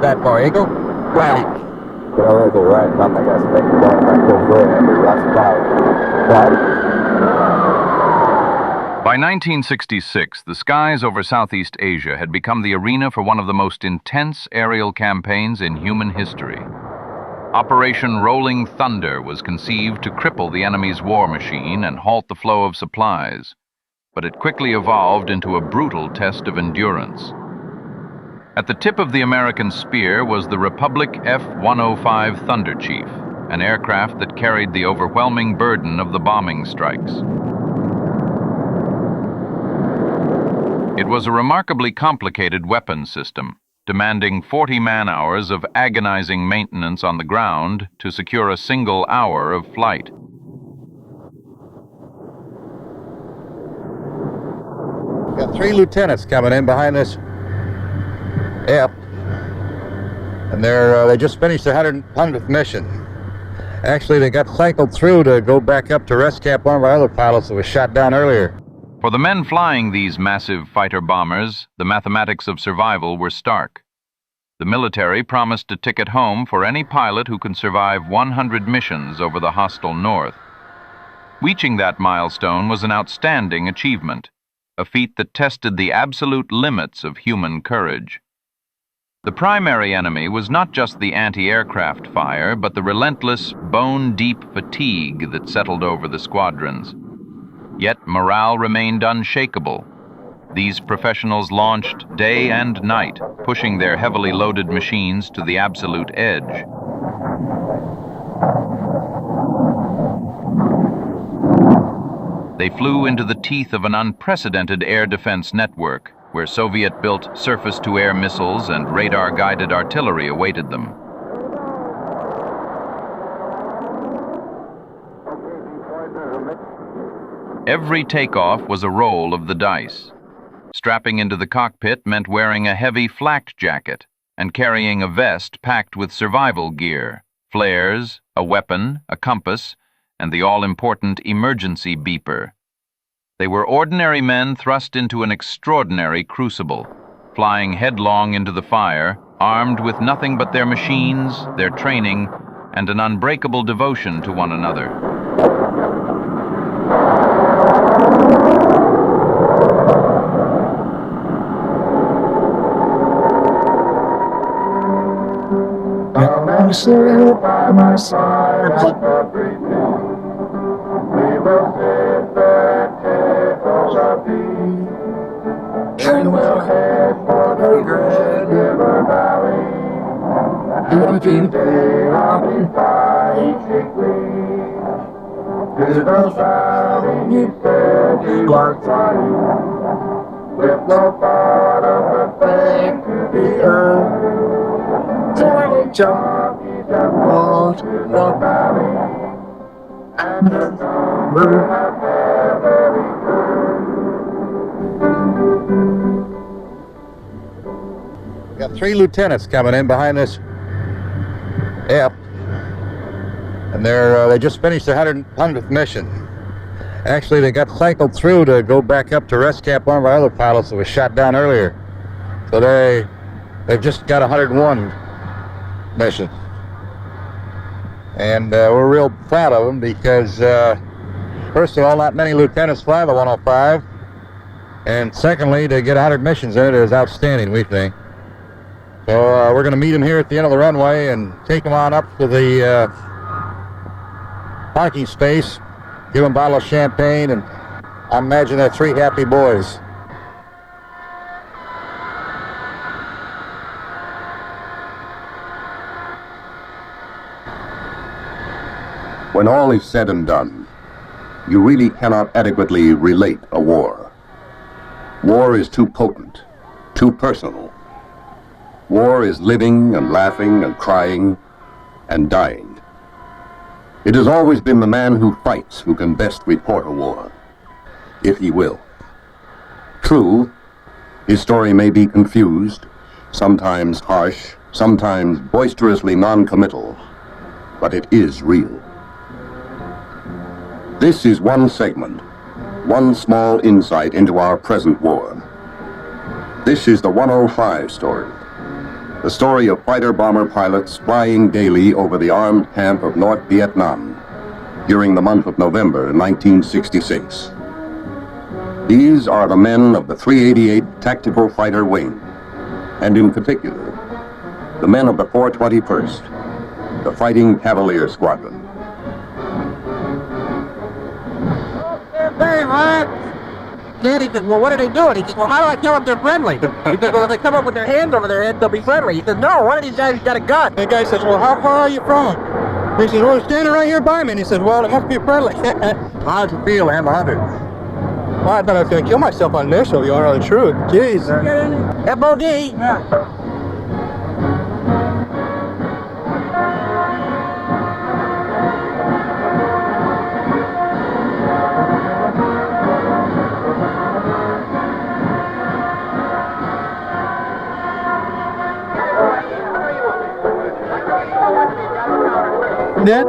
that for, Eagle? Well, there's a right up, I guess. They can go back to the and rust out. By 1966, the skies over Southeast Asia had become the arena for one of the most intense aerial campaigns in human history. Operation Rolling Thunder was conceived to cripple the enemy's war machine and halt the flow of supplies, but it quickly evolved into a brutal test of endurance. At the tip of the American spear was the Republic F-105 Thunderchief, an aircraft that carried the overwhelming burden of the bombing strikes. It was a remarkably complicated weapon system, demanding 40 man-hours of agonizing maintenance on the ground to secure a single hour of flight. Got 3 lieutenants coming in behind this F, and they just finished their 100th mission. Actually, they got cycled through to go back up to rescue one of our other pilots that was shot down earlier. For the men flying these massive fighter bombers, the mathematics of survival were stark. The military promised a ticket home for any pilot who can survive 100 missions over the hostile north. Reaching that milestone was an outstanding achievement, a feat that tested the absolute limits of human courage. The primary enemy was not just the anti-aircraft fire, but the relentless, bone-deep fatigue that settled over the squadrons. Yet morale remained unshakable. These professionals launched day and night, pushing their heavily loaded machines to the absolute edge. They flew into the teeth of an unprecedented air defense network, where Soviet-built surface-to-air missiles and radar-guided artillery awaited them. Every takeoff was a roll of the dice. Strapping into the cockpit meant wearing a heavy flak jacket and carrying a vest packed with survival gear, flares, a weapon, a compass, and the all-important emergency beeper. They were ordinary men thrust into an extraordinary crucible, flying headlong into the fire, armed with nothing but their machines, their training, and an unbreakable devotion to one another. Sit by my side at the briefing. We will sit the tables of peace. And we'll head for the Great River Valley. Every day I'll be fighting clean. To the valley he said you are flying, with no thought of a thing to be earned. Till jump to the valley, and the number have every We got 3 lieutenants coming in behind this F, and they just finished their 100th mission. Actually, they got cycled through to go back up to rescue one of our other pilots that was shot down earlier. So they've just got 101 mission. And we're real proud of them because, first of all, not many lieutenants fly the 105. And secondly, to get 100 missions in it is outstanding, we think. So we're going to meet them here at the end of the runway and take them on up to the parking space, give them a bottle of champagne, and I imagine they're 3 happy boys. When all is said and done, you really cannot adequately relate a war. War is too potent, too personal. War is living and laughing and crying and dying. It has always been the man who fights who can best report a war, if he will. True, his story may be confused, sometimes harsh, sometimes boisterously non-committal, but it is real. This is one segment, one small insight into our present war. This is the 105 story. The story of fighter-bomber pilots flying daily over the armed camp of North Vietnam during the month of November 1966. These are the men of the 388 Tactical Fighter Wing, and in particular, the men of the 421st, the Fighting Cavalier Squadron. Hey, man! Daddy said, well, what are they doing? He said, well, how do I tell if they're friendly? He said, well, if they come up with their hands over their head, they'll be friendly. He said, no, one of these guys got a gun. The guy says, well, how far are you from him? He said, well, they're standing right here by me. And he said, well, it must be friendly. How'd you feel, M100? Well, I thought I was going to kill myself on this, so you are the truth. Jeez. FOD. Yeah. Ned?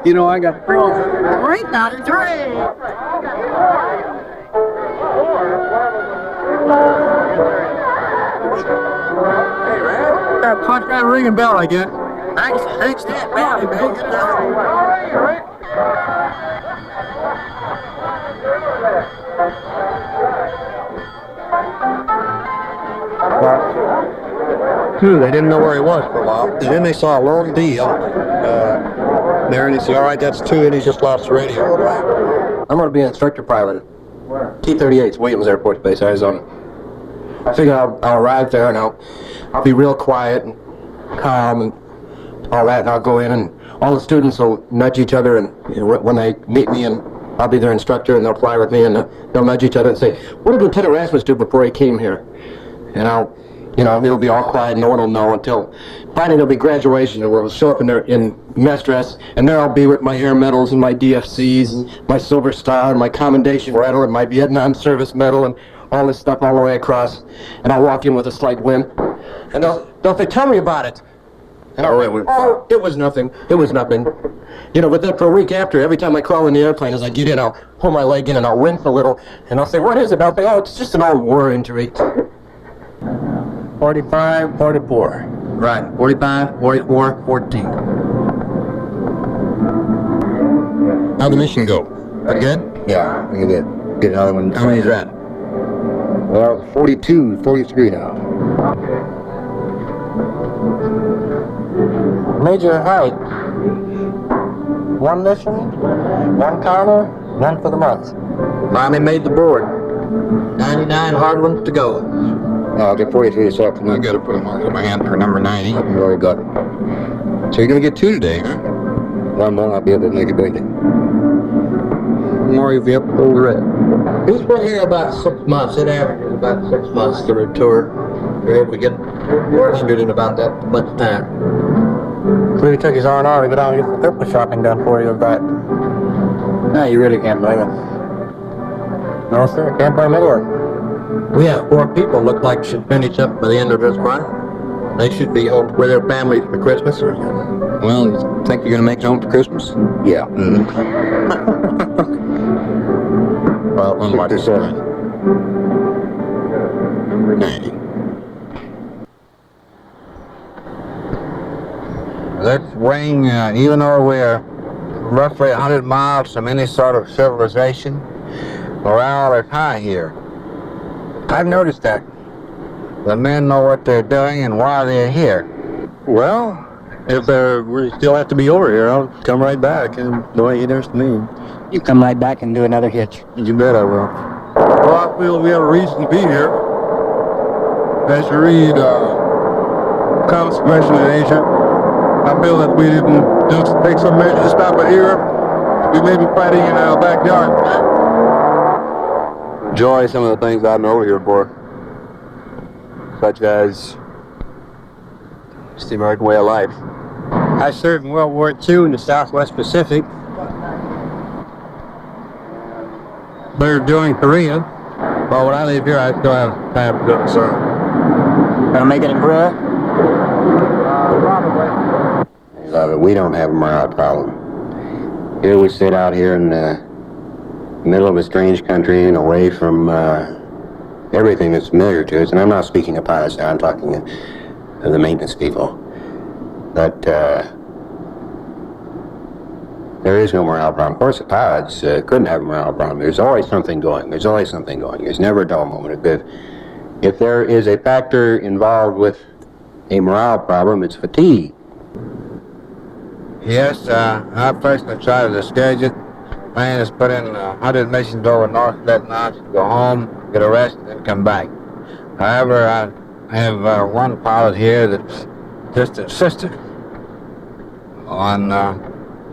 You know I got three out of three. Punch that ringing bell, I get. Thanks, Dad. They didn't know where he was for a while. And then they saw a long D up there, and he said, all right, that's two, and he just lost the radio. I'm going to be an instructor pilot. T-38's Williams Air Force Base, Arizona. I figure I'll arrive there, and I'll be real quiet and calm and all that, and I'll go in, and all the students will nudge each other, and when they meet me, and I'll be their instructor, and they'll fly with me, and they'll nudge each other and say, what did Lieutenant Rasmus do before he came here? And it'll be all quiet, no one will know until finally there'll be graduation, and we'll show up in mess dress, and there I'll be with my air medals and my DFCs and my Silver Star and my Commendation Medal and my Vietnam Service Medal and all this stuff all the way across, and I'll walk in with a slight limp, and they'll say, tell me about it. And it was nothing. It was nothing. But then for a week after, every time I crawl in the airplane, as I get in, I'll pull my leg in and I'll wince a little, and I'll say, what is it? I'll say, oh, it's just an old war injury. 45, 44. Right, 45, 44, 14. How'd the mission go? Good? Yeah, we did. Get another one. How many's that? Well, 42, 43 now. Major height. One mission, one counter, none for the month. Finally made the board. 99 hard ones to go. I'll get 43 this afternoon. I gotta put a mark on my hand for number 90. Very good. So you're gonna get two today, huh? One more, I'll be able to make a baby. More, you'll be up to the red. He's been here about 6 months. It averages about 6 months to the tour. We're able to get wounded in about that much time. So he took his R&R to go down and get the Christmas shopping done for you, but no, you really can't blame him. No, sir, can't blame anyone. We have 4 people look like should finish up by the end of this run. They should be home with their families for Christmas. Well, you think you're gonna make it home for Christmas? Yeah. Well, unlike this one. Number 90. This wing, even though we're roughly 100 miles from any sort of civilization, morale is high here. I've noticed that. The men know what they're doing and why they're here. Well, if we still have to be over here, I'll come right back, and the way it is to me. You come right back and do another hitch. You bet I will. Well, I feel we have a reason to be here. As you read Comics Convention in Asia, I feel that we didn't just take some measures to stop it here. We may be fighting in our backyard. Enjoy some of the things I'm over here for, such as just the American way of life. I served in World War II in the Southwest Pacific. They're doing Korea. Well, when I leave here, I still have time to go to serve. Gonna make it in Korea? We don't have a morale problem. Here we sit out here in the middle of a strange country and away from everything that's familiar to us, and I'm not speaking of pilots now, I'm talking of the maintenance people, but there is no morale problem. Of course, the pilots couldn't have a morale problem. There's always something going. There's always something going. There's never a dull moment. If there is a factor involved with a morale problem, it's fatigue. Yes, I personally try to discourage it. Man has put in 100 missions over North Vietnam to go home, get a rest, and then come back. However, I have one pilot here that's just insistent on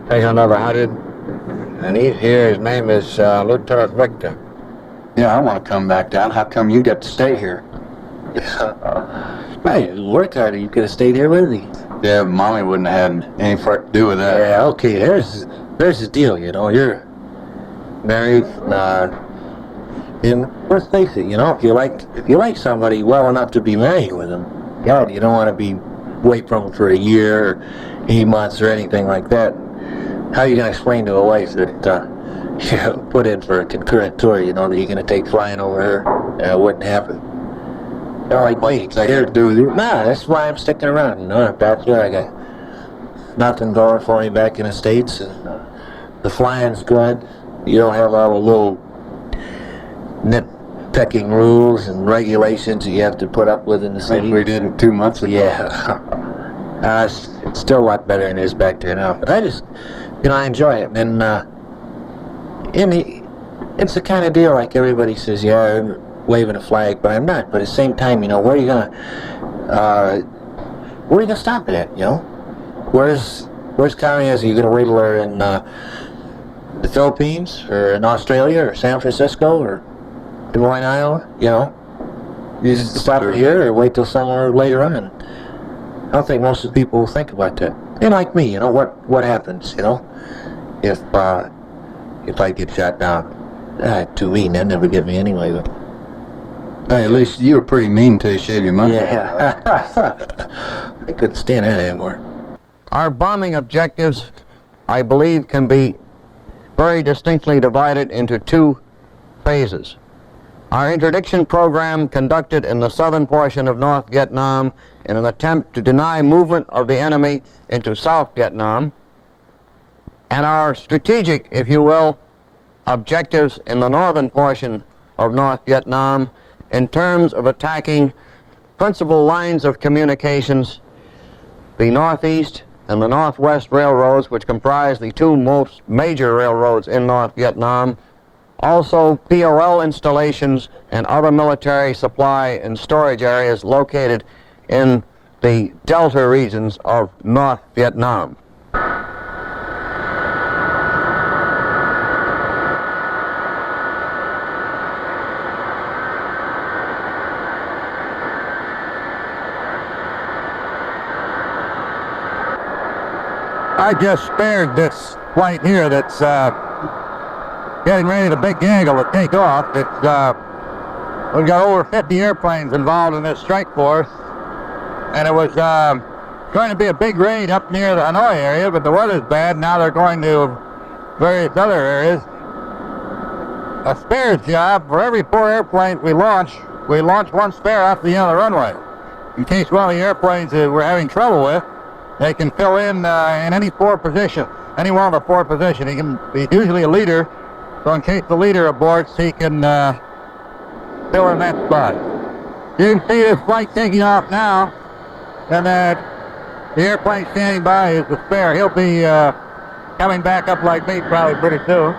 taking another 100, and he's here. His name is Lieutenant Victor. Yeah, I want to come back down. How come you get to stay here? Man, you worked harder. You could have stayed here with me. Yeah, Mommy wouldn't have had any part to do with that. Yeah, okay, there's the deal, you know. You're married, and let's face it, you know, if you like somebody well enough to be married with them, God, you don't want to be wait from them for a year or 8 months or anything like that. How are you going to explain to a wife that you put in for a concurrent tour, you know, that you're going to take flying over her? It wouldn't happen. You know, like, wait, it's like, here to do with you. Nah, that's why I'm sticking around, you know. I'm bachelor, I got nothing going for me back in the States, and the flying's good. You don't have all the little nitpicking rules and regulations that you have to put up with in the city. We did 2 months ago. Yeah. It's still a lot better than it is back there now. But I just, you know, I enjoy it. And it's the kind of deal like everybody says, yeah, I'm waving a flag, but I'm not. But at the same time, you know, where are you gonna stop it at, you know? Where's communism? Are you gonna wait her in the Philippines, or in Australia, or San Francisco, or Des Moines, Iowa? You know, you just stop it here, or wait till somewhere later on. I don't think most of the people think about that. And like me, you know, what happens, you know, if I get shot down? Too mean. They'd never get me anyway. But Hey, at least you were pretty mean till you shaved your mustache. yeah, I couldn't stand that anymore. Our bombing objectives, I believe, can be very distinctly divided into 2 phases. Our interdiction program, conducted in the southern portion of North Vietnam in an attempt to deny movement of the enemy into South Vietnam, and our strategic, if you will, objectives in the northern portion of North Vietnam in terms of attacking principal lines of communications, the Northeast and the Northwest railroads, which comprise the 2 most major railroads in North Vietnam, also POL installations and other military supply and storage areas located in the delta regions of North Vietnam. I just spared this flight here that's getting ready to big angle to take off. We've got over 50 airplanes involved in this strike force, and it was going to be a big raid up near the Hanoi area, but the weather's bad. Now they're going to various other areas. A spares job, for every 4 airplanes we launch 1 spare off the end of the runway. In case one of the airplanes that we're having trouble with, they can fill in any 4 position, any one of the 4 positions. He can be usually a leader, so in case the leader aborts, he can fill in that spot. You can see this flight taking off now, and the airplane standing by is the spare. He'll be coming back up like me probably pretty soon.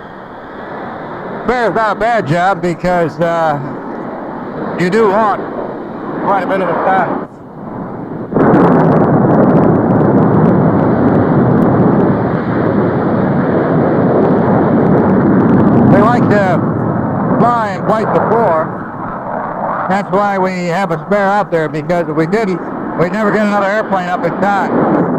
Spare's not a bad job because you do want quite a bit of the time. They like to fly and flight before. That's why we have a spare out there, because if we didn't, we'd never get another airplane up in time.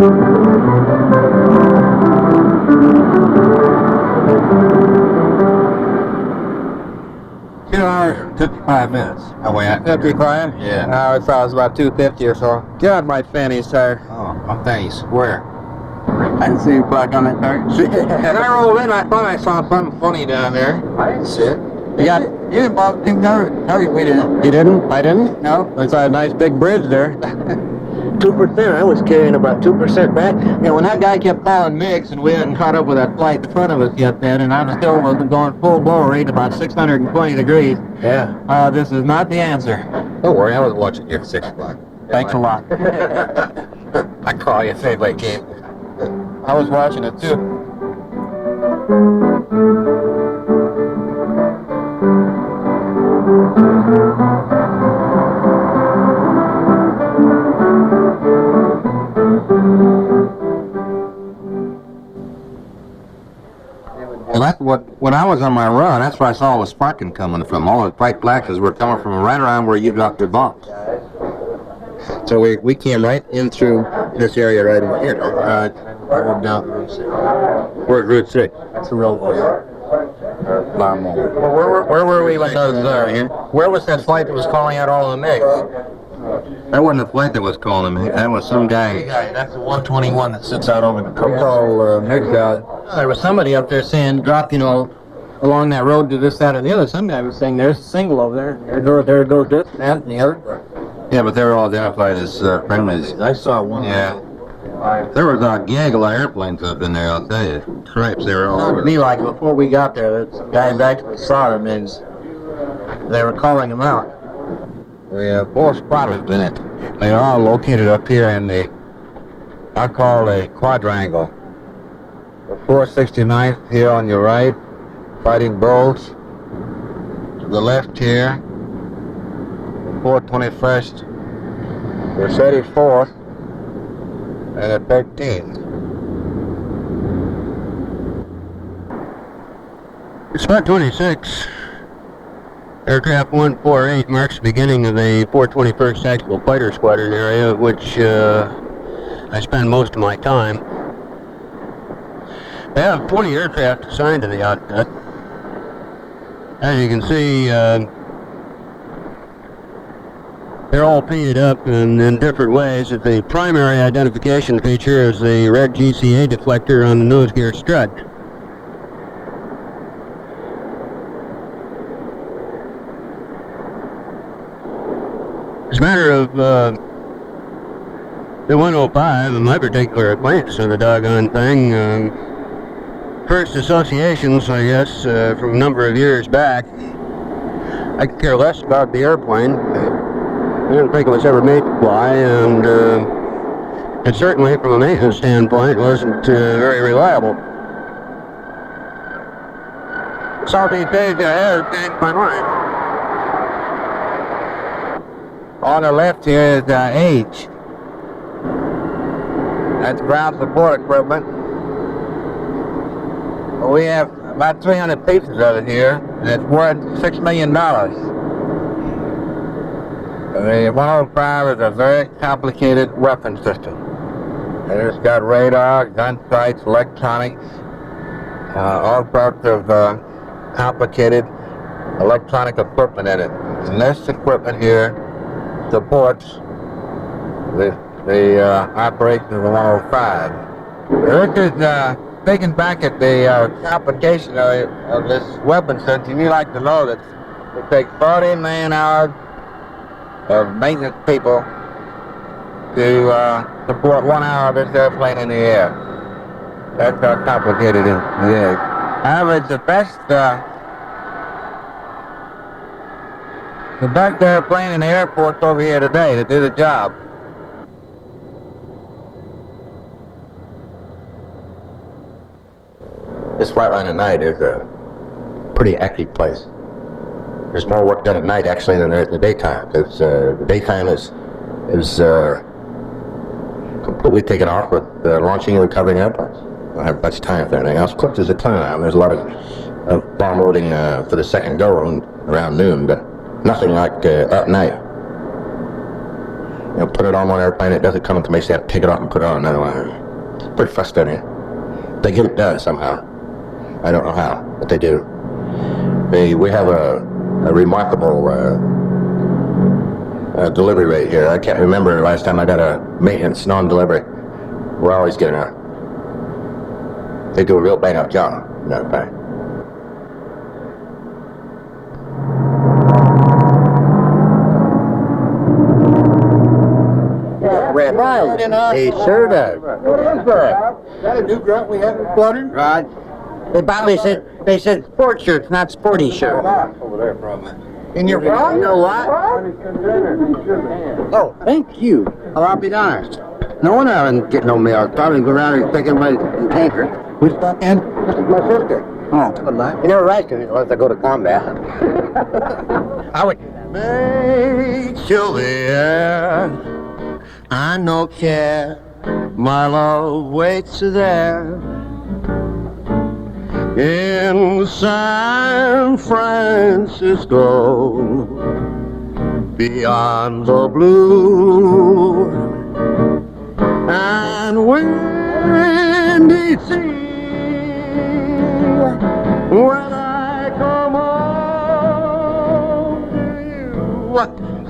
$2 hours, 55 minutes. How we at? 55? Yeah. I thought it was about 250 or so. God, my fanny's tired. Oh, my fanny's square. I didn't see you black on that car. As I rolled in, I thought I saw something funny down there. I didn't see it. You didn't bother to hurry, we didn't. You didn't? I didn't? No. I saw a nice big bridge there. 2%. I was carrying about 2% back. And when that guy kept calling Mix, and we hadn't caught up with that flight in front of us yet then, and I was still going full blow rate about 620 degrees. Yeah. This is not the answer. Don't worry, I was watching you at 6 o'clock. Thanks a lot. I call you favorite game. I was watching it too. Well, that's when I was on my run, that's where I saw all the sparking coming from. All the bright flashes were coming from right around where you dropped your bombs. So we came right in through this area right in here. Down. We're at Route 6. That's the real one. Where were we when those, where was that flight that was calling out all the MiGs? That wasn't the flight that was calling me. That was some guy. That's the 121 that sits out over the coast. Call MiGs out. There was somebody up there saying, drop, along that road to this, that, and the other. Some guy was saying, there's a single over there. There goes this, that, and the other. Yeah, but they were all identified as friendlies. I saw one. Yeah. There was a gaggle of airplanes up in there, I'll tell you. Cripes, they were all Sounded over. to me like before we got there, that some guys actually saw them and they were calling them out. We have 4 spotters in it. They are all located up here in the, I call a quadrangle. The 469th here on your right, Fighting Bulls. To the left here, the 421st, the 34th, and the 13th. Spot 26, aircraft 148 marks the beginning of the 421st Tactical Fighter Squadron area, which I spend most of my time. They have 20 aircraft assigned to the outfit. As you can see, they're all painted up in different ways. The primary identification feature is the red GCA deflector on the nose gear strut. As a matter of the 105 and my particular acquaintance of the doggone thing, first associations, I guess, from a number of years back, I could care less about the airplane. I didn't think it was ever made to fly, and it certainly, from a maintenance standpoint, wasn't very reliable. Southeast Asia has changed my mind. On the left here is H. That's ground support equipment. We have about 300 pieces of it here, and it's worth $6 million. The 105 is a very complicated weapon system. It's got radar, gun sights, electronics, all sorts of complicated electronic equipment in it. And this equipment here supports the operation of the 105. This is thinking back at the complication of this weapon system. You like to know that it takes 40 man-hours of maintenance people to support 1 hour of this airplane in the air. That's how complicated it is. However, the best airplane in the airport's over here today to do the job. This flight line at night is a pretty active place. There's more work done at night actually than there is in the daytime. The daytime is completely taken off with launching and recovering airplanes. I don't have much time for anything else. Of course, there's a ton of time. There's a lot of bomb loading for the second go around noon, but nothing like at night. put it on one airplane, it doesn't come into me, so you have to take it off and put it on another one. It's pretty frustrating. They get it done somehow. I don't know how, but they do. We have a remarkable delivery rate here. I can't remember the last time I got a maintenance non-delivery. We're always getting a... They do a real bang-up job, matter of fact. He sure does. What is that? Is that a new grunt we haven't fluttered? Right. They said sport shirts, not sporty shirts. Over there, probably. In your front? You know what? Oh, thank you. Oh, I'll be honest. No wonder I didn't get no mail. I probably go around and taking my tanker. Who's that? And? This is my sister. Oh, good night. You never write to me unless I go to combat. I would make Sylvia. I no care. My love waits there. In San Francisco, beyond the blue and windy sea, when I come home to you,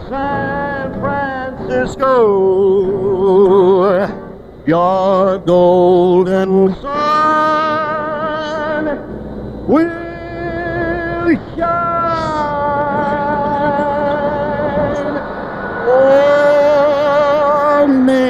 San Francisco, your golden sun will shine on me.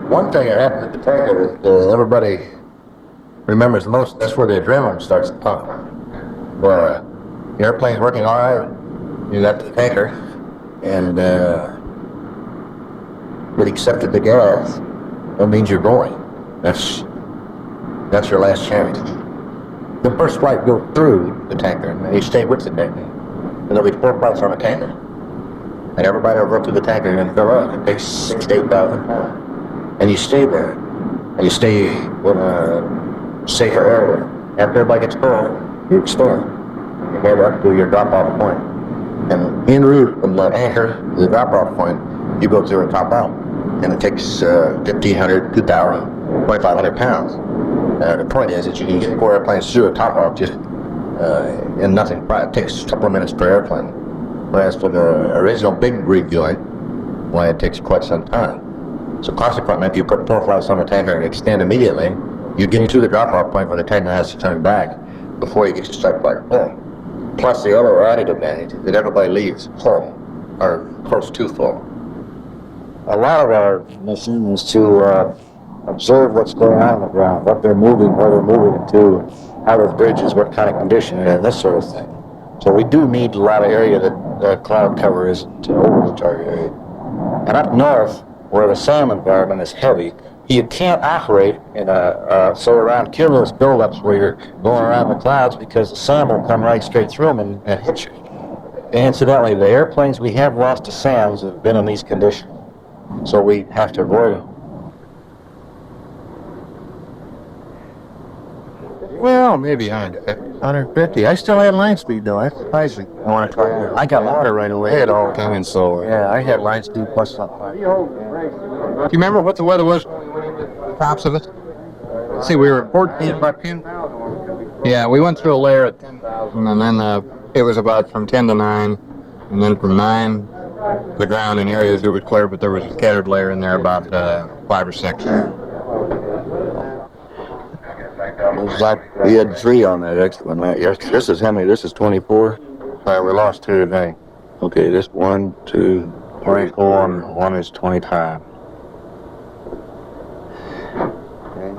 One thing that happened at the tanker that everybody remembers the most, that's where the adrenaline starts to pump. Well, the airplane's working all right, you got the tanker, and it accepted the gas. That means you're going. That's your last chance. The first flight goes through the tanker, and you stay with the tanker. And there'll be 4 flights on the tanker. And everybody will go through the tanker and fill up. It takes 6,000 to 8,000 pounds. And you stay there. And you stay in a safer area. After everybody gets full, you extend. You go back to your drop-off point. And en route from the anchor to the drop-off point, you go through and top out. And it takes 1,500, 2,000, 2,500 pounds. The point is that you can get 4 airplanes through a top-off just in nothing. It takes a couple of minutes per airplane. Whereas for the original big refueling, well, it takes quite some time. So consequently, if you put profiles on the tanker and extend immediately, you get to the drop-off point where the tanker has to turn back before you get your strike flight full. Plus the other added advantage that everybody leaves full, or close to full. A lot of our mission is to observe what's going on the ground, what they're moving, where they're moving to, how the bridges, what kind of condition, and this sort of thing. So we do need a lot of area that cloud cover isn't over the target area. And up north, where the SAM environment is heavy, you can't operate in so around cumulus buildups where you're going around the clouds because the SAM will come right straight through them and hit you. And incidentally, the airplanes we have lost to SAMs have been in these conditions. So we have to avoid them. Well, maybe 150. I still had line speed though. That's surprising. I want to try it. I got water right away at all time, so Yeah, I had line speed plus something. do you remember what the weather was? Tops of it. Let's see, we were at 14 about 10. Yeah, we went through a layer at 10,000, and then it was about from 10 to 9, and then from 9, the ground in areas it was clear, but there was a scattered layer in there about 5 or 6. It was like we had 3 on that extra one. This is how many? This is 24. We lost 2 today. Okay, this 1, 2, 3, 4, and 1 is 25. Okay.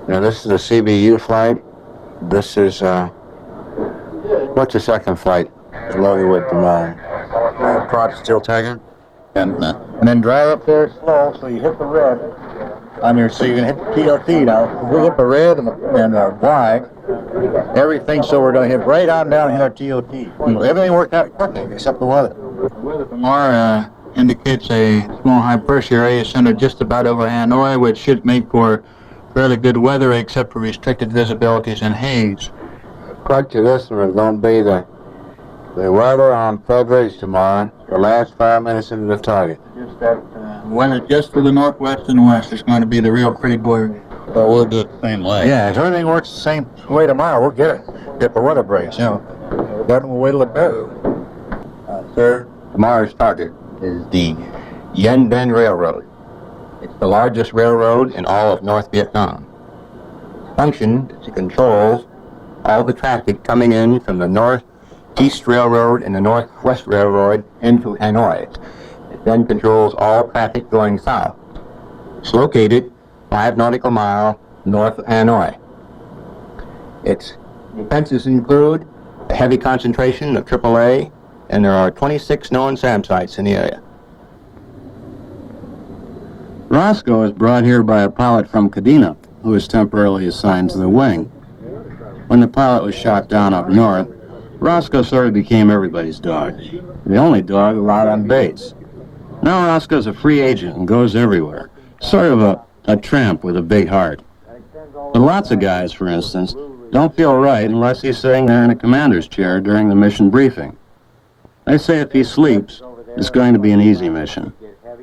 Now this is a CBU flight. This is what's the second flight? Loaded with the mine. Korat still tagging. And then drive up there slow so you hit the red on your, so you can hit the TLT now. We hit the red and Y, everything, so we're going to hit right on down and hit our TLT. Everything worked out perfect except the weather. The weather from our indicates a small high pressure area centered just about over Hanoi, which should make for fairly good weather except for restricted visibilities and haze. Part to this one is going to be the weather on Frederick's tomorrow, the last 5 minutes into the target. Just that weather just to the northwest and west is going to be the real pretty boy. But we'll do it the same way. Yeah, if everything works the same way tomorrow, we'll get the weather breaks, you know. Then we'll wait a little bit. Sir, tomorrow's target is the Yen Ben Railroad. It's the largest railroad in all of North Vietnam. Function is to control all the traffic coming in from the Northeast Railroad and the Northwest Railroad into Hanoi. It then controls all traffic going south. It's located 5 nautical miles north of Hanoi. Its defenses include a heavy concentration of AAA, and there are 26 known SAM sites in the area. Roscoe was brought here by a pilot from Kadena, who was temporarily assigned to the wing. When the pilot was shot down up north, Roscoe sort of became everybody's dog, the only dog allowed on base. Now Roscoe's a free agent and goes everywhere, sort of a tramp with a big heart. But lots of guys, for instance, don't feel right unless he's sitting there in a commander's chair during the mission briefing. They say if he sleeps, it's going to be an easy mission.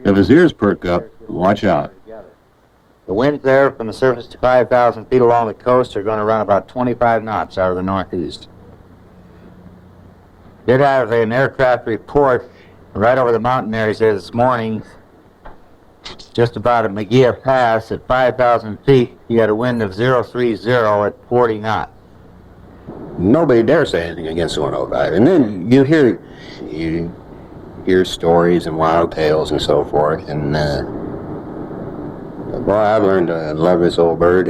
If his ears perk up, watch out. The winds there from the surface to 5,000 feet along the coast are going to run about 25 knots out of the northeast. Did have an aircraft report right over the mountain there. He says this morning, just about at McGeer Pass at 5,000 feet, you had a wind of 030 at 40 knots. Nobody dare say anything against 105. And then you hear stories and wild tales and so forth. And boy, I've learned to love this old bird.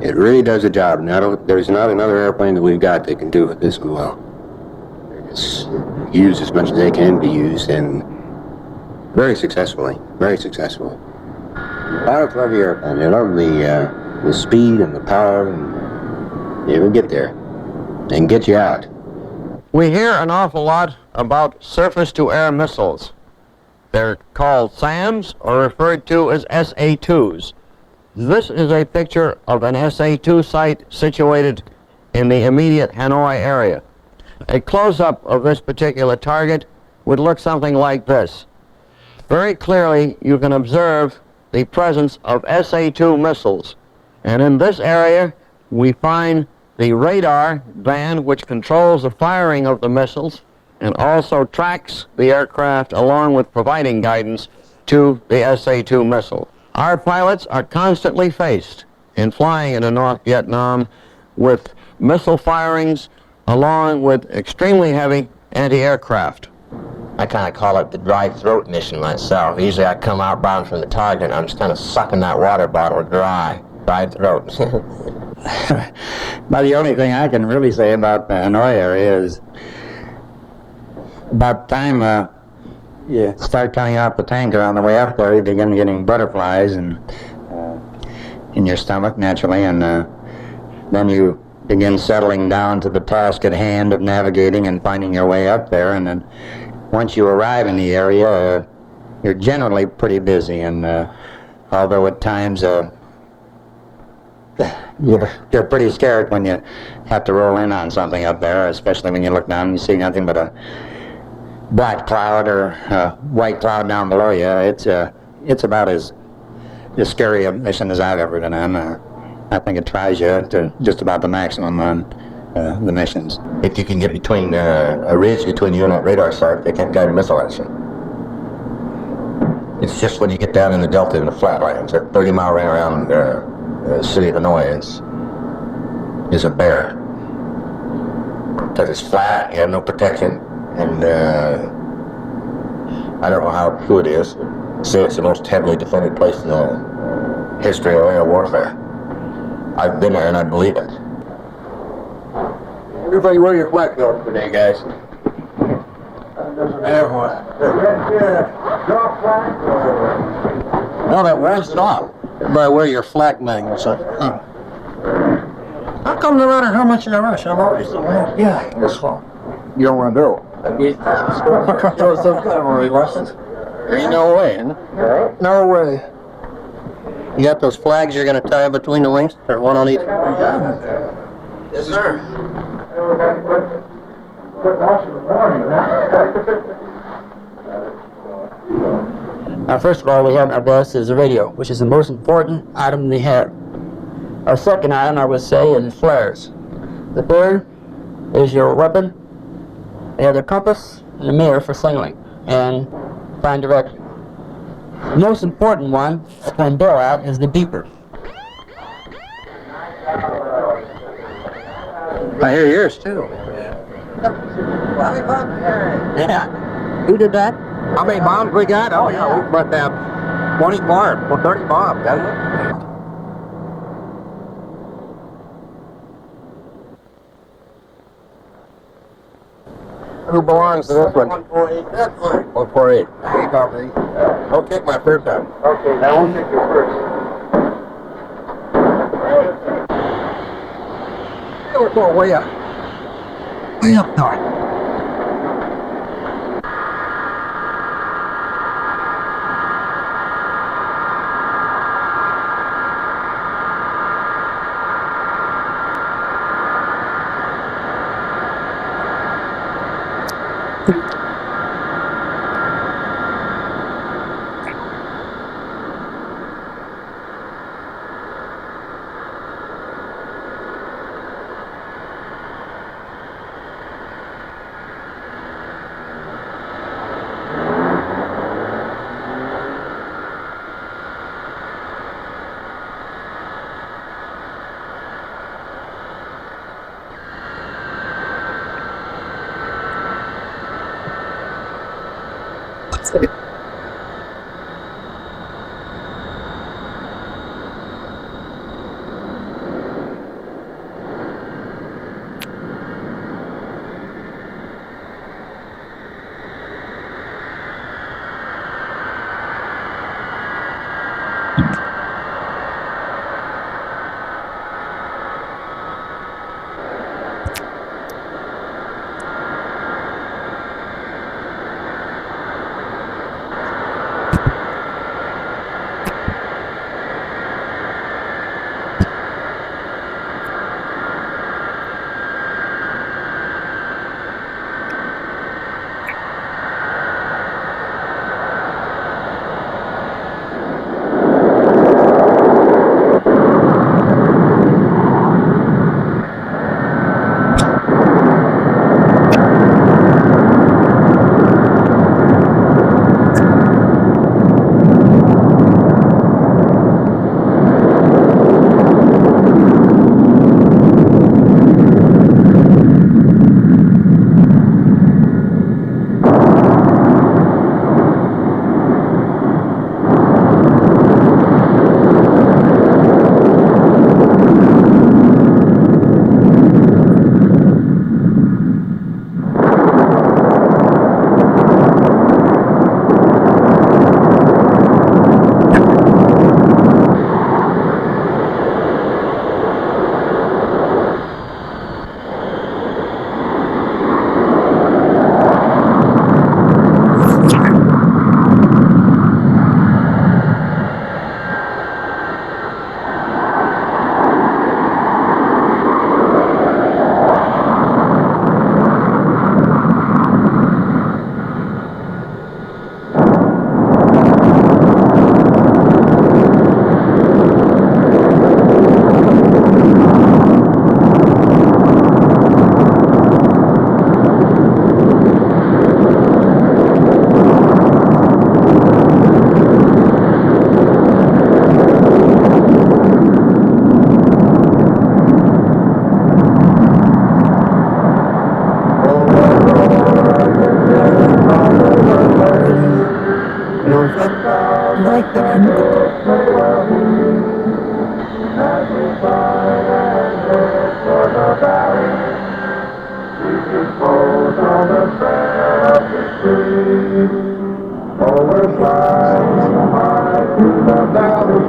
It really does the job. Now, there's not another airplane that we've got that can do it this well. It's used as much as they can be used, and very successfully. Very successfully. Pilots love the airplane. They love the speed and the power, and you will get there and get you out. We hear an awful lot about surface-to-air missiles. They're called SAMs, or referred to as SA-2s. This is a picture of an SA-2 site situated in the immediate Hanoi area. A close-up of this particular target would look something like this. Very clearly, you can observe the presence of SA-2 missiles. And in this area, we find the radar band which controls the firing of the missiles and also tracks the aircraft along with providing guidance to the SA-2 missile. Our pilots are constantly faced in flying into North Vietnam with missile firings along with extremely heavy anti-aircraft. I kind of call it the dry throat mission myself. Usually I come outbound from the target and I'm just kind of sucking that water bottle dry throat. But the only thing I can really say about the Hanoi area is about time you start coming out the tanker on the way up there, you begin getting butterflies and in your stomach naturally, and then you begin settling down to the task at hand of navigating and finding your way up there, and then once you arrive in the area, you're generally pretty busy, and although at times you're pretty scared when you have to roll in on something up there, especially when you look down and you see nothing but a black cloud or a white cloud down below you. It's about as scary a mission as I've ever been on. I think it tries you to just about the maximum on the missions. If you can get between a ridge between you and that radar site, they can't guide a missile at you. It's just when you get down in the delta in the flatlands, that 30-mile ring around the city of Hanoi is a bear. Because it's flat, you have no protection, and I don't know how true it is. Say it's the most heavily defended place in the history of air warfare. I've been there and I believe it. Everybody wear your flag belt today, guys. No, that wears it off. Everybody wear your flak magnets. How come no matter how much I rush, I'm always the last guy? This one. You don't want to do. There ain't no way, huh? No way. You got those flags you're going to tie between the wings? Or one on each? Yes, sir. First of all, we have of us is the radio, which is the most important item we have. Our second item, I would say, is flares. The third is your weapon. You have the compass and the mirror for signaling and find direction. The most important one, upon blow out, is the beeper. I hear yours, too. Yeah. Who did that? How many bombs we got? Oh, yeah, we brought down 20 bombs, well, 30 bombs, doesn't it? Who belongs to this one? 148. 148. Hey, copy. Don't kick my first time. Okay, I won't take your first. We're going way up. Way up north. flows on the sand retreat. Overflying high through the valley.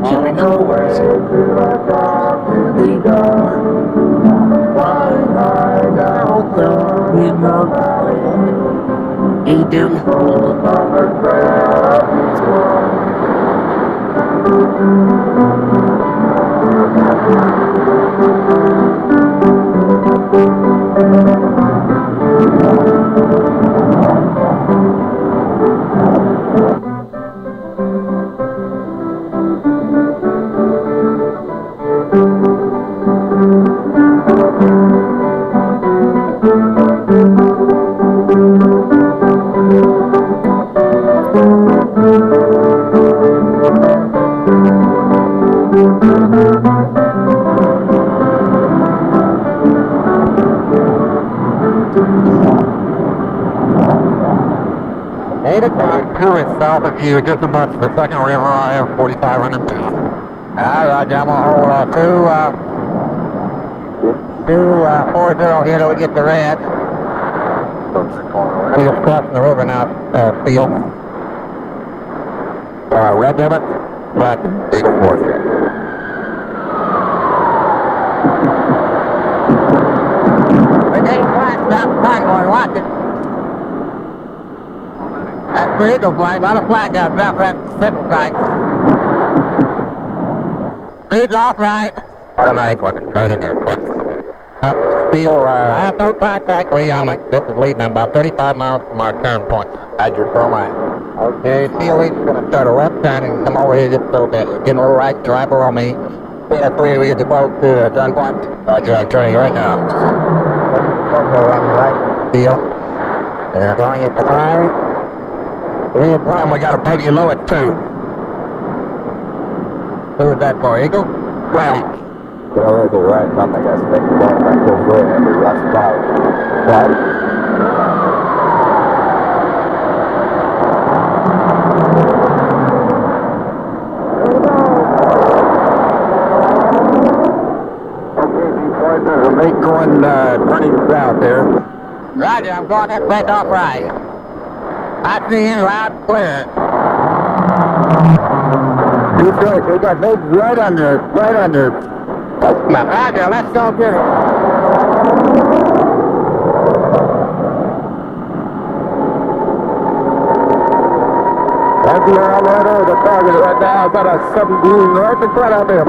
On the way to the dark will be done. Flying high down in the valley. You do. Flows on the trail of each one. South of you, just about the second river I have 4,500 feet. Roger, I'm gonna hold 240 here till we get the red. We're just crossing the river now, field. Red limit, but 840. We're getting flat, stop, flag, boy, watch it. That's the eagle flag, not a flag down, drop that simple flag. Speed's off right. Automatic weapon, right in there. Up, steel, I have no contact. This is leading about 35 miles from our turn point. How'd you throw mine? Okay, steel lead's gonna start a left turn and come over here just a little bit. Getting a little right, drive below me. Yeah, 3, we get the boat to turn point. Roger, I'm turning right now. Right, steel. And going at the fire. And we got a peg low at 2. Who is that for, Eagle? Well, Eagle right, nothing. I think we're going back over and we rushed out. Right? There's a lake going, turning south there. Roger, I'm going that left off right. I see him loud and clear. He's good. We got legs right under. Roger, let's go get it. That's where I'm right over the target right now. I've got a 7 blue right in front of him.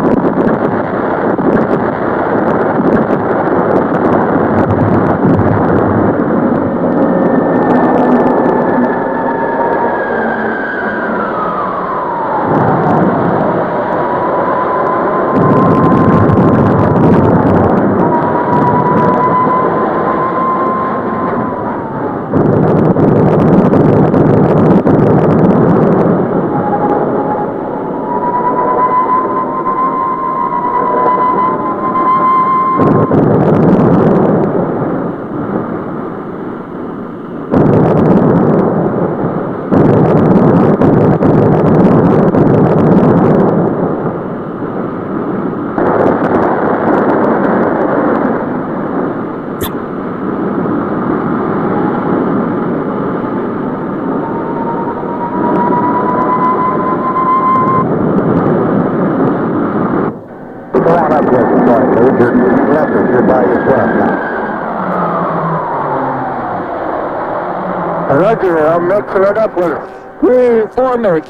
Roger, I'll mix it up with 3-4 minutes.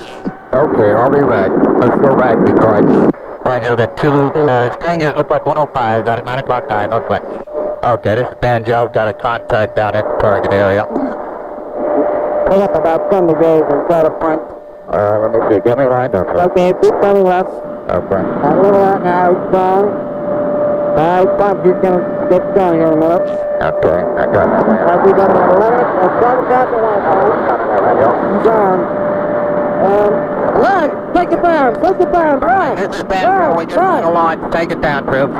Okay, I'll be back. Let's go back, Detroit. Right here, the 2, staying at look like 105, got it 9 o'clock time, okay. Okay, this is Banjo, got a contact down at the target area. Pull up about 10 degrees and try to point. Let me see, get me right up. Okay, keep coming left. Okay. A little out now, he's gone. He's gonna get going here in a minute. Okay, I got it. We got about 11, 12 shots of light. He's gone. Line, take it down, right. This is Banjo, we just need a line, take it down, troops.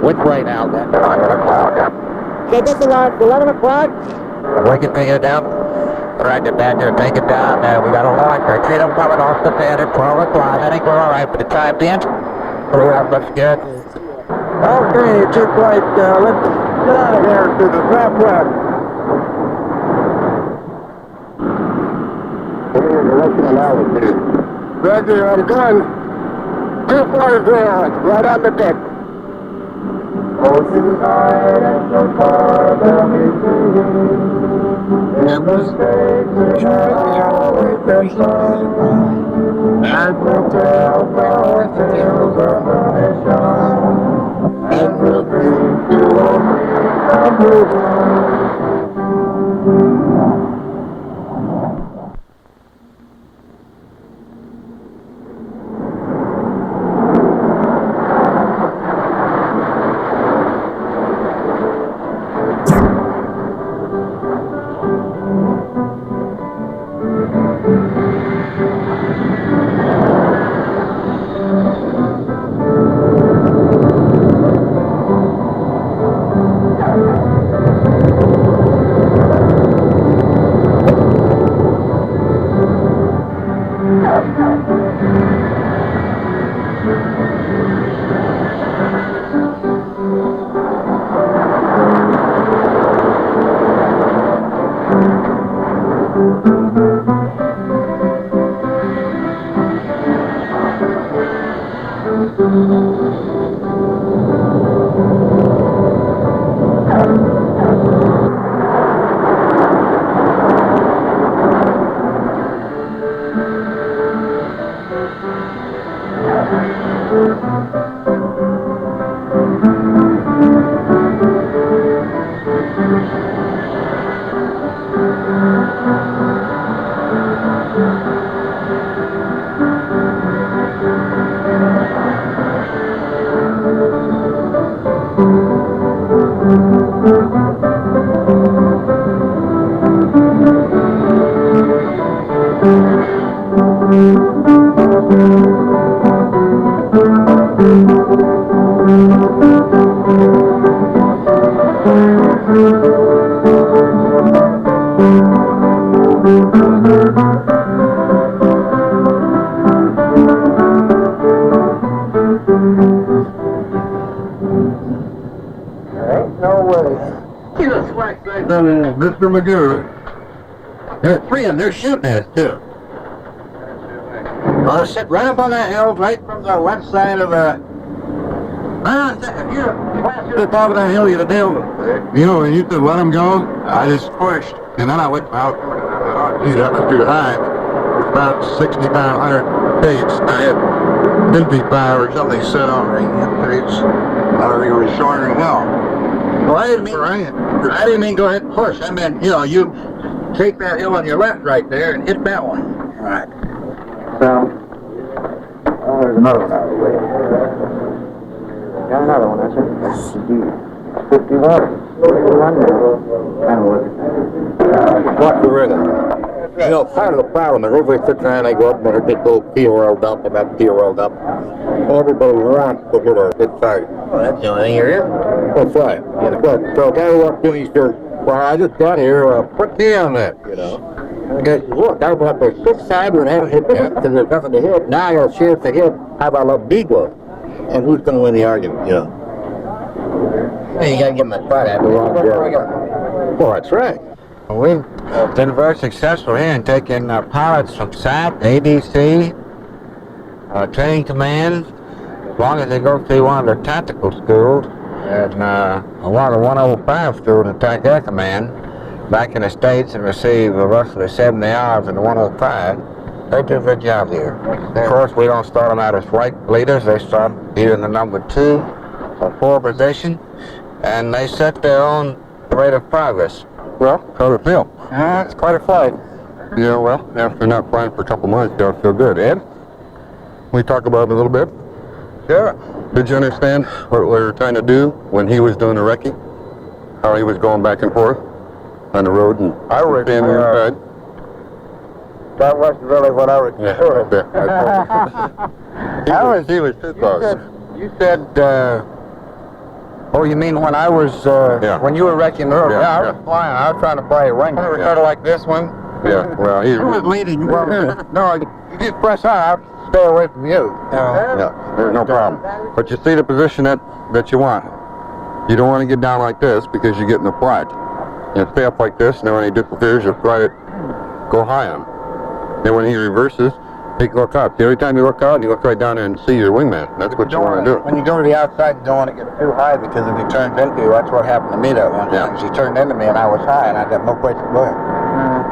Which way now, then? 11 o'clock. Okay, this is line, 11 o'clock. We can take it down. Right, the Banjo, take it down. We got a line, retreat them coming off the bed at 12 o'clock. I think we're all right for the time being. Let's get. Okay, just like, let's Get out of here to the southwest. Direction and altitude. Roger, on gun. 240, right on the deck. Oh, tonight and so far they'll be singing. In the States we have always been fun. And we'll tell our tales of the nation. And we'll dream to all freedom moving. Mr. McGurk. They're three and they're shooting at us too. I'll sit right up on that hill, right from the west side of the... If you're to the top of that hill, you'd have nailed them. You know, when you said let him go, I just pushed. And then I went out. Gee, that was too high. It's about 6,500 feet. I had 55 or something set on me. I think it was shorter than hell. Well, I didn't mean go ahead and push. I meant, you know, you take that hill on your left right there and hit that one. All right. There's another one out of the way. Got another one, that's it. 51. 51 there. Watch the rhythm. You know, part of the problem is everybody sits around, they go up and they get those keel rolled up and that keel rolled up. Everybody wants to get a good sight. Oh, that's the only thing you're in. That's right. So guy walked in, he said, well, I just got here, put me on that, you know. Okay, look, I was up there 6 times and haven't hit that because there's nothing to hit. Now I got a chance to hit. How about a little B-glove? And who's going to win the argument, you know? Hey, you gotta give him a try at the wrong Well, that's right. We've been very successful here in taking pilots from SAT, ABC, training command, as long as they go through one of their tactical schools, and a lot of 105 through the attack air command back in the States and receive roughly 70 hours in the 105. They do a good job here. Of course, we don't start them out as flight leaders. They start either in the number 2 or 4 position, and they set their own rate of progress. Well, how'd it feel? It's quite a flight. Yeah, well, after not flying for a couple months, it don't feel good. Ed, we talk about it a little bit. Sure. Did you understand what we were trying to do when he was doing the recce? How he was going back and forth on the road and standing inside? That wasn't really what I was doing. He was too close. You said, oh, you mean when I was, when you were wrecking the road? Yeah, I was flying. I was trying to fly a wing. Sort of like this one. Yeah, well, he was leading. Well, no, you just press on. I'll stay away from you. Yeah, there's no problem. But you see the position that you want. You don't want to get down like this because you get in a flat. You stay up like this, and then when he disappears, you try to go high on him. Then when he reverses, he look up. Every time you look out, you look right down there and see your wingman. That's what you want to do. When you go to the outside, you don't want to get too high because if he turns into you, that's what happened to me that one time. He turned into me and I was high and I got no place to go.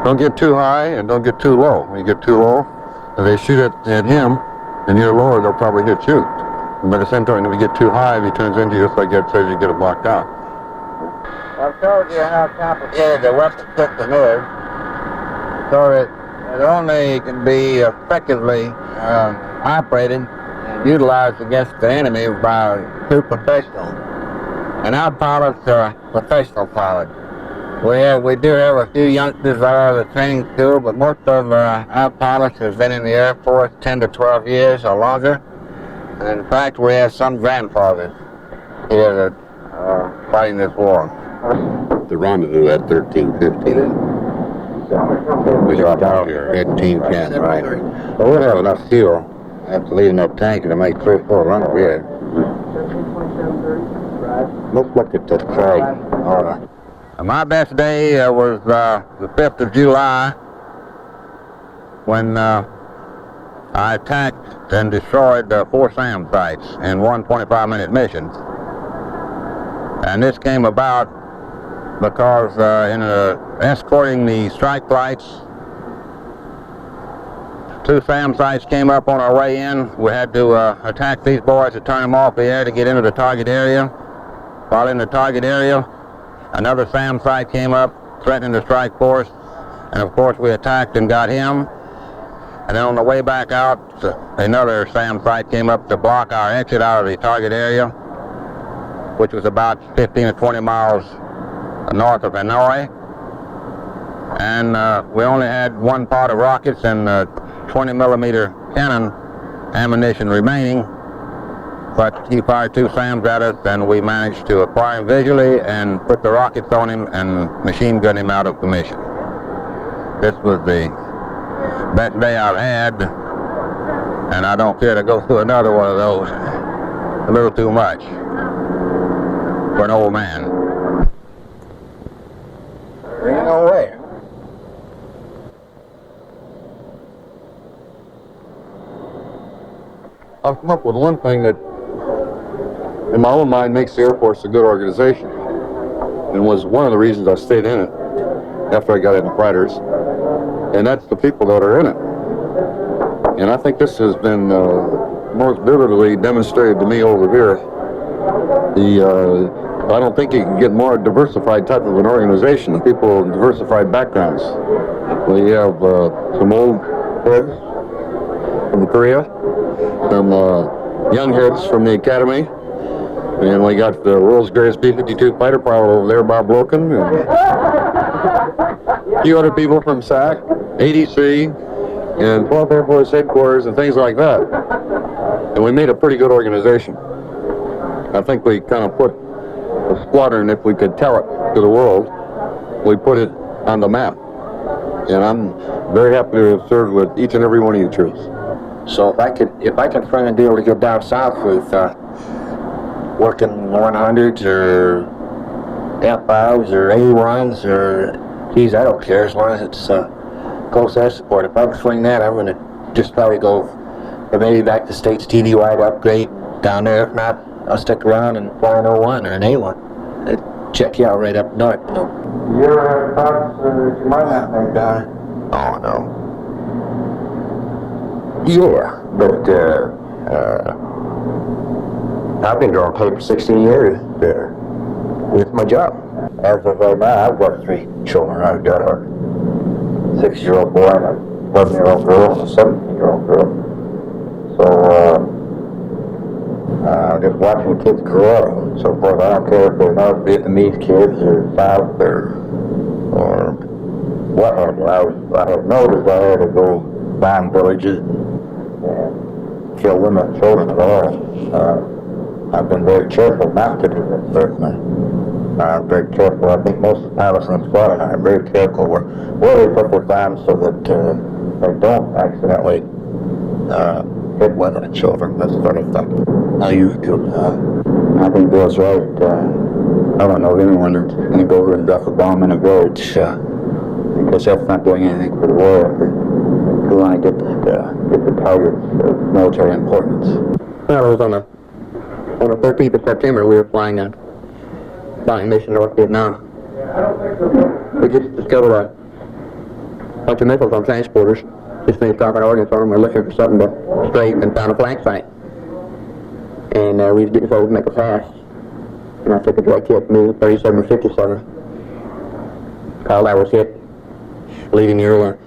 Don't get too high and don't get too low. When you get too low, if they shoot at him and you're lower, they'll probably hit you. But at the same time, if you get too high, if he turns into you, just like that says, you get it blocked out. I've told you how complicated the weapon system is, so it only can be effectively operated and utilized against the enemy by two professionals. And our pilots are professional pilots. We do have a few youngsters out of the training school, but most of our pilots have been in the Air Force 10 to 12 years or longer. And in fact, we have some grandfathers here that are fighting this war. The rendezvous at 1350. We drop out here at 1810, right? Well, we'll have enough fuel after leaving that tanker to make 3 or 4 runs here. Let's look at this crowd. All right. My best day was the 5th of July when I attacked and destroyed 4 SAM sites in one 25-minute mission. And this came about because in escorting the strike flights, 2 SAM sites came up on our way in. We had to attack these boys to turn them off the air to get into the target area. While in the target area, another SAM site came up, threatening the strike force, and of course we attacked and got him. And then on the way back out, another SAM site came up to block our exit out of the target area, which was about 15 or 20 miles north of Hanoi. And we only had 1 part of rockets and 20-millimeter cannon ammunition remaining. But he fired 2 SAMs at us, and we managed to acquire him visually and put the rockets on him and machine gun him out of commission. This was the best day I've had, and I don't care to go through another one of those. A little too much for an old man. Ain't no way. I've come up with one thing that, in my own mind, makes the Air Force a good organization, and was one of the reasons I stayed in it after I got into fighters, and that's the people that are in it. And I think this has been most vividly demonstrated to me over here. I don't think you can get more diversified type of an organization than people with diversified backgrounds. We have some old heads from Korea, some young heads from the academy, and we got the world's greatest B-52 fighter pilot over there, Bob Loken, and a few other people from SAC, ADC, and 12th Air Force headquarters, and things like that. And we made a pretty good organization. I think we kind of put a squadron, if we could tell it to the world, we put it on the map. And I'm very happy to have served with each and every one of you troops. So if I could find a deal to go down south with working 100s or F5s or A1s or, geez, I don't care as long as it's close air support. If I can swing that, I'm going to just probably go maybe back to States TDY to upgrade down there. If not, I'll stick around and fly an 01 or an A1. It'd check you out right up north. You ever had thoughts that you might not make down? Oh, no. Yeah, but I've been drawing paper 16 years with my job. As of right now, I've got 3 children. I've got a 6-year-old boy, and a 11-year-old girl, and a 17-year-old girl. So, just watching kids grow up and so forth. I don't care if they're North Vietnamese kids or South or what have you. I have no desire to go bomb villages and kill women and children at all. I've been very careful not to do that, certainly. I'm very careful. I think most of the pilots in the squadron are very careful where they put their bombs so that they don't accidentally hit women and children, that sort of thing. I used to I think Bill's right. I don't know of anyone that's going to go over and drop a bomb in a village, because that's not doing anything for the war effort. We want to get the targets of military importance. Well, it was on the 13th of September. We were flying a bombing mission to North Vietnam. We just discovered a bunch of missiles on transporters. Just finished talking to ordnance on them. We're looking for something to strafe and found a flank site. And we was getting told to make a pass. And I took a direct hit, moved 37 or 57. Called I was hit, leaving the earlier.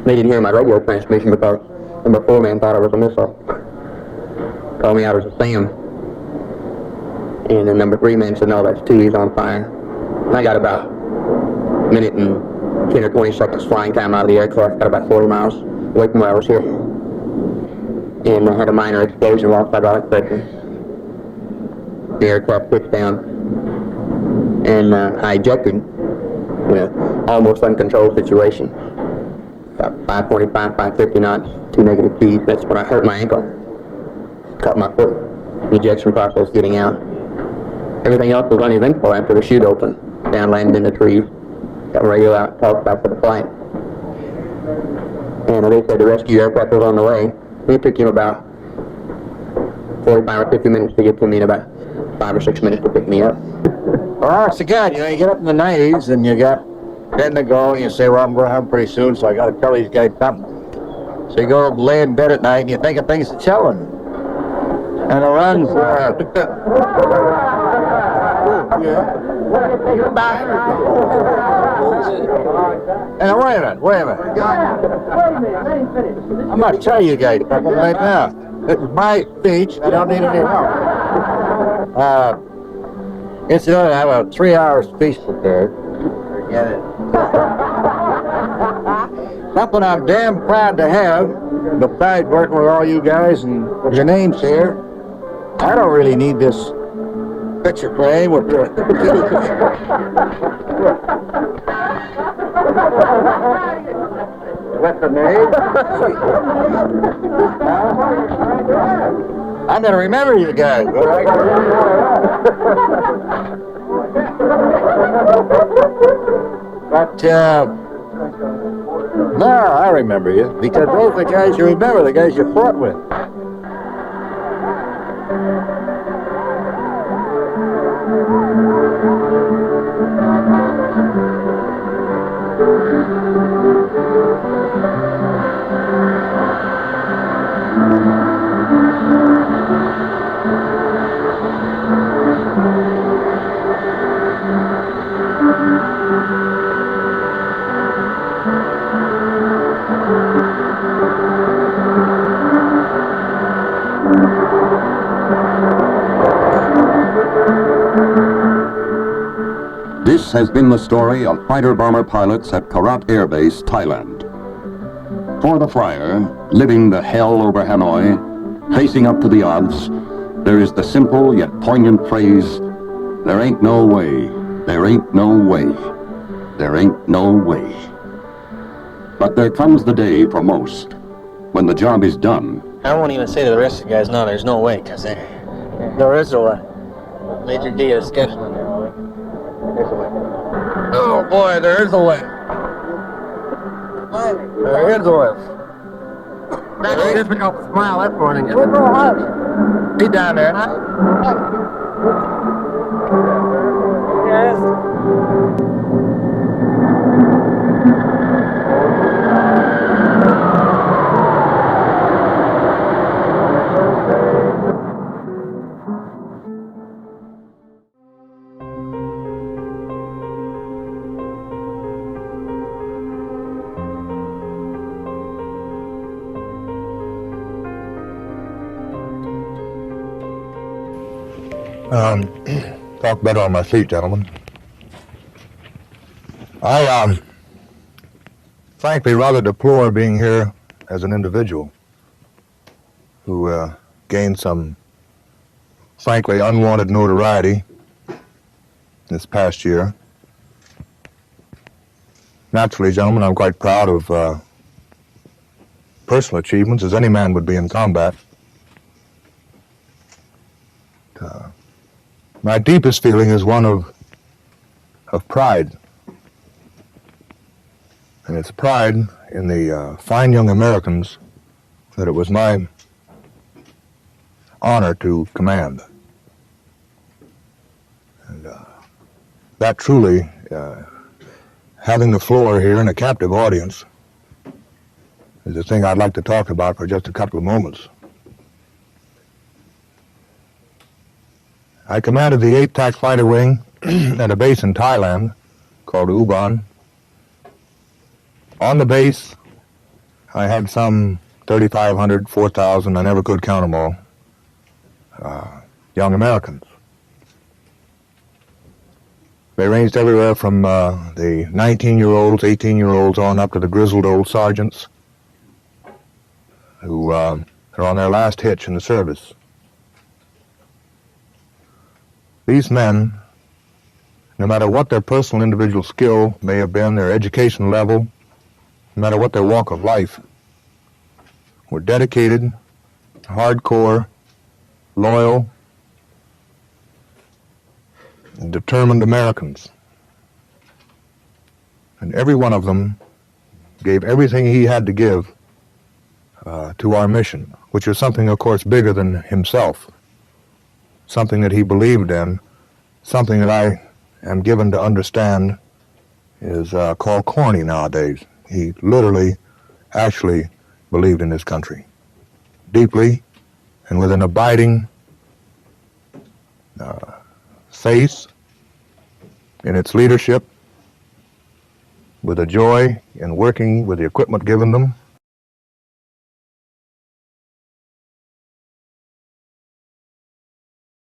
They didn't hear my radio transmission because number 4 man thought I was a missile. Called me out as a SAM. And the number 3 man said, no, that's 2, he's on fire. And I got about a minute and 10 or 20 seconds flying time out of the aircraft, got about 40 miles away from where I was here. And I had a minor explosion while hydraulic pressure. The aircraft pitched down, and I ejected in an almost uncontrolled situation. About 545, 550 knots, 2 negative Gs. That's when I hurt my ankle. Cut my foot. The ejection process getting out. Everything else was uneventful after the chute opened. Down, landed in the trees. Got radio out, talked about for the flight. And they said the rescue aircraft was on the way. It took him about 45 or 50 minutes to get to me, and about 5 or 6 minutes to pick me up. Well, honest to God, you know, you get up in the 90s and you got 10 to go and you say, well, I'm going home pretty soon, so I got to tell these guys something. So you go lay in bed at night and you think of things to tell them. And it runs, And wait a minute. I'm going to tell you guys something right now. This is my speech. I don't need any help. Incidentally, I have a 3-hour speech prepared. Forget it. Something I'm damn proud to have, besides working with all you guys and your names here. I don't really need this picture frame with the... What's the name? I'm going to remember you guys. But, no, I remember you, because those are the guys you remember, the guys you fought with. This has been the story of fighter-bomber pilots at Korat Air Base, Thailand. For the flyer, living the hell over Hanoi, facing up to the odds, there is the simple yet poignant phrase, there ain't no way, there ain't no way, there ain't no way. But there comes the day for most, when the job is done. I won't even say to the rest of the guys, no, there's no way, because there is a way. Major D is scheduling there. There's a way. Oh boy, there is a way. There is a way. That's difficult to smile that morning. Be down there, huh? Yes. Talk better on my seat, gentlemen. I, frankly rather deplore being here as an individual who gained some, frankly, unwanted notoriety this past year. Naturally, gentlemen, I'm quite proud of personal achievements, as any man would be in combat. my deepest feeling is one of pride. And it's pride in the fine young Americans that it was my honor to command. And that truly, having the floor here and a captive audience, is the thing I'd like to talk about for just a couple of moments. I commanded the 8th TAC Fighter Wing at a base in Thailand called Ubon. On the base, I had some 3,500, 4,000, I never could count them all, young Americans. They ranged everywhere from the 19-year-olds, 18-year-olds on up to the grizzled old sergeants who are on their last hitch in the service. These men, no matter what their personal individual skill may have been, their education level, no matter what their walk of life, were dedicated, hardcore, loyal, and determined Americans. And every one of them gave everything he had to give to our mission, which was something, of course, bigger than himself, something that he believed in, something that I am given to understand is called corny nowadays. He literally, actually believed in his country deeply and with an abiding faith in its leadership, with a joy in working with the equipment given them,